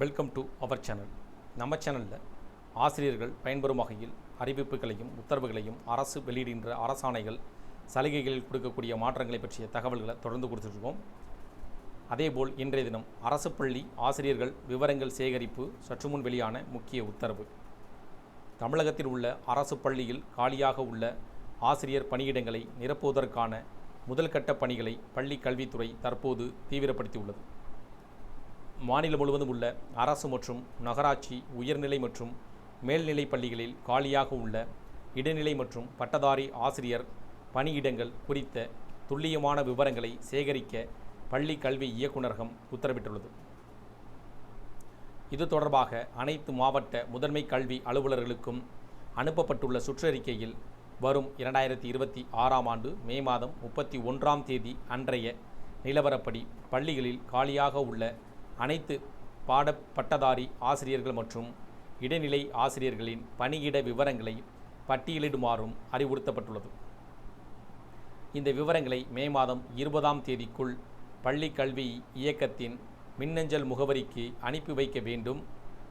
Welcome to our channel. நம்ம சேனலில் ஆசிரியர்கள் பயன்பெறும் வகையில் அறிவிப்புகளையும் உத்தரவுகளையும் அரசு வெளியிடுகின்ற அரசாணைகள் சலுகைகளில் கொடுக்கக்கூடிய மாற்றங்களை பற்றிய தகவல்களை தொடர்ந்து கொடுத்துட்ருக்கோம். அதேபோல் இன்றைய தினம் அரசு பள்ளி ஆசிரியர்கள் விவரங்கள் சேகரிப்பு சற்று முன் வெளியான முக்கிய உத்தரவு. தமிழகத்தில் உள்ள அரசு பள்ளியில் காலியாக உள்ள ஆசிரியர் பணியிடங்களை நிரப்புவதற்கான முதல்கட்ட பணிகளை பள்ளி கல்வித்துறை தற்போது தீவிரப்படுத்தியுள்ளது. மாநிலம் முழுவதும் உள்ள அரசு மற்றும் நகராட்சி உயர்நிலை மற்றும் மேல்நிலை பள்ளிகளில் காலியாக உள்ள இடைநிலை மற்றும் பட்டதாரி ஆசிரியர் பணியிடங்கள் குறித்த துல்லியமான விவரங்களை சேகரிக்க பள்ளி கல்வி இயக்குநரகம் உத்தரவிட்டுள்ளது. இது தொடர்பாக அனைத்து மாவட்ட முதன்மை கல்வி அலுவலர்களுக்கும் அனுப்பப்பட்டுள்ள சுற்றறிக்கையில் வரும் 2026ஆம் ஆண்டு மே மாதம் 31ஆம் தேதி அன்றைய நிலவரப்படி பள்ளிகளில் காலியாக உள்ள அனைத்து பட்டதாரி ஆசிரியர்கள் மற்றும் இடைநிலை ஆசிரியர்களின் பணியிட விவரங்களை பட்டியலிடுமாறும் அறிவுறுத்தப்பட்டுள்ளது. இந்த விவரங்களை மே மாதம் 20ஆம் தேதிக்குள் பள்ளி கல்வி இயக்கத்தின் மின்னஞ்சல் முகவரிக்கு அனுப்பி வைக்க வேண்டும்.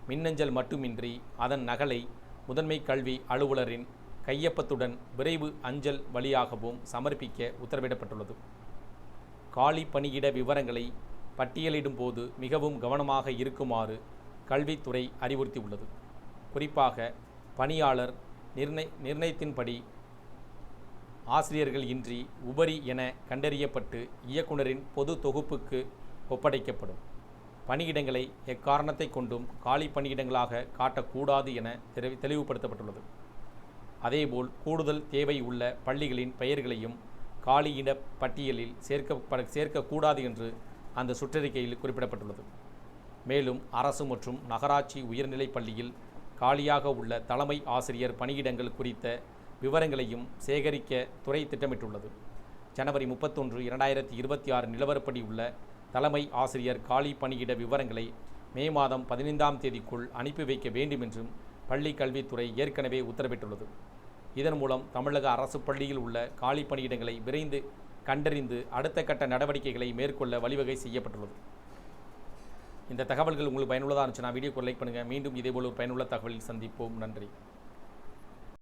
மின்னஞ்சல் மட்டுமின்றி அதன் நகலை முதன்மை கல்வி அலுவலரின் கையொப்பத்துடன் விரைவு அஞ்சல் வழியாகவும் சமர்ப்பிக்க உத்தரவிடப்பட்டுள்ளது. காலி பணியிட விவரங்களை பட்டியலிடும் போது மிகவும் கவனமாக இருக்குமாறு கல்வித்துறை அறிவுறுத்தியுள்ளது. குறிப்பாக பணியாளர் நிர்ணயத்தின்படி ஆசிரியர்கள் இன்றி உபரி என கண்டறியப்பட்டு இயக்குநரின் பொது தொகுப்புக்கு ஒப்படைக்கப்படும். பணியிடங்களை எக்காரணத்தை கொண்டும் காலி பணியிடங்களாக காட்டக்கூடாது என தெளிவுபடுத்தப்பட்டுள்ளது. அதேபோல் கூடுதல் தேவை உள்ள பள்ளிகளின் பெயர்களையும் காலியிட பட்டியலில் சேர்க்கக்கூடாது என்று அந்த சுற்றறிக்கையில் குறிப்பிடப்பட்டுள்ளது. மேலும் அரசு மற்றும் நகராட்சி உயர்நிலை பள்ளியில் காலியாக உள்ள தலைமை ஆசிரியர் பணியிடங்கள் குறித்த விவரங்களையும் சேகரிக்க துறை திட்டமிட்டுள்ளது. ஜனவரி 31, 2026 நிலவரப்படி உள்ள தலைமை ஆசிரியர் காலி பணியிட விவரங்களை மே மாதம் 15ஆம் தேதிக்குள் அனுப்பி வைக்க வேண்டும் என்றும் பள்ளி கல்வித்துறை ஏற்கனவே உத்தரவிட்டுள்ளது. இதன் மூலம் தமிழக அரசு பள்ளியில் உள்ள காலி பணியிடங்களை விரைந்து கண்டறிந்து அடுத்த கட்ட நடவடிக்கைகளை மேற்கொள்ள வழிவகை செய்யப்பட்டுள்ளது. இந்த தகவல்கள் உங்களுக்கு பயனுள்ளதாக இருந்துச்சுன்னா வீடியோக்கு லைக் பண்ணுங்கள். மீண்டும் இதேபோல் ஒரு பயனுள்ள தகவலில் சந்திப்போம். நன்றி.